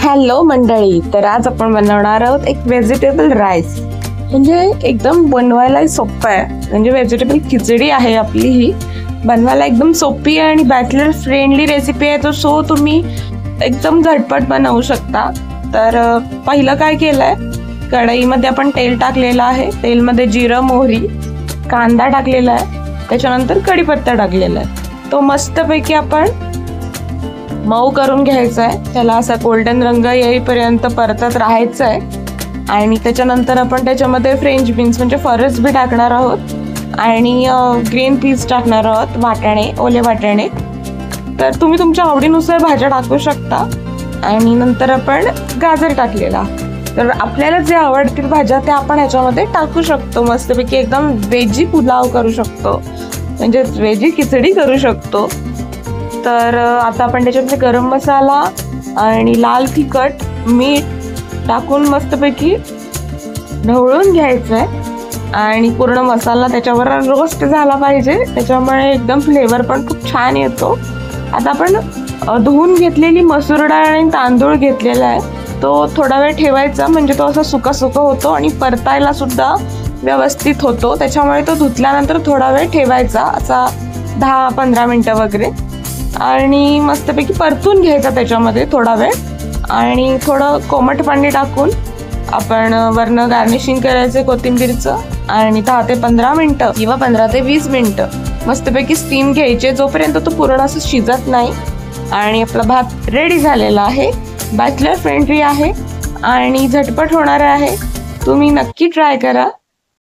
Hello मंडळी, तर आज आपण बनवणार आहोत एक व्हेजिटेबल राईस. म्हणजे एकदम बनवायला सोपं आहे. म्हणजे व्हेजिटेबल खिचडी आहे आपली. ही बनवायला एकदम सोपी आहे आणि बॅचलर फ्रेंडली रेसिपी आहे. सो तुम्ही एकदम झटपट बनवू शकता. तर पहिलं काय केलंय, कढईमध्ये आपण तेल टाकलेलं आहे. तेलमध्ये जिरं, मोहरी, कांदा टाकलेला आहे. त्याच्यानंतर कढीपत्ता टाकलेला आहे. तो मस्तपैकी आपण मऊ करून घ्यायचा आहे. त्याला असा गोल्डन रंग येईपर्यंत परतत राहायचं आहे. आणि त्याच्यानंतर आपण त्याच्यामध्ये फ्रेंच बीन्स म्हणजे फरस बी टाकणार आहोत आणि ग्रीन पीस टाकणार आहोत, वाटाणे, ओले वाटाणे. तर तुम्ही तुमच्या आवडीनुसार भाज्या टाकू शकता. आणि नंतर आपण गाजर टाकलेला. तर आपल्याला जे आवडतील भाज्या त्या आपण ह्याच्यामध्ये टाकू शकतो. मस्तपैकी एकदम वेजी पुलाव करू शकतो, म्हणजे वेजी खिचडी करू शकतो. तर आता आपण त्याच्यामध्ये गरम मसाला आणि लाल तिखट, मीठ टाकून मस्तपैकी ढवळून घ्यायचं आहे. आणि पूर्ण मसाला त्याच्यावर रोस्ट झाला पाहिजे, त्याच्यामुळे एकदम फ्लेवर पण खूप छान येतो. आता आपण धुवून घेतलेली मसूर डाळ आणि तांदूळ घेतलेला आहे, तो थोडा वेळ ठेवायचा. म्हणजे तो असा सुका सुका होतो आणि परतायला सुद्धा व्यवस्थित होतो. त्याच्यामुळे तो धुतल्यानंतर थोडा वेळ ठेवायचा, असा 10-15 मिनटं वगैरे. आणि मस्तपैकी परतून घ्यायचा त्याच्यामध्ये थोडा वेळ. आणि थोडं कोमट पाणी टाकून आपण वरनं गार्निशिंग करायचं कोथिंबीरचं. आणि 10 ते 15 मिनटं किंवा 15 ते 20 मिनटं मस्तपैकी स्टीम घ्यायचे, जोपर्यंत तो पूर्ण असं शिजत नाही. आणि आपला भात रेडी झालेला आहे. बॅचलर फ्रेंडली आहे आणि झटपट होणार आहे. तुम्ही नक्की ट्राय करा.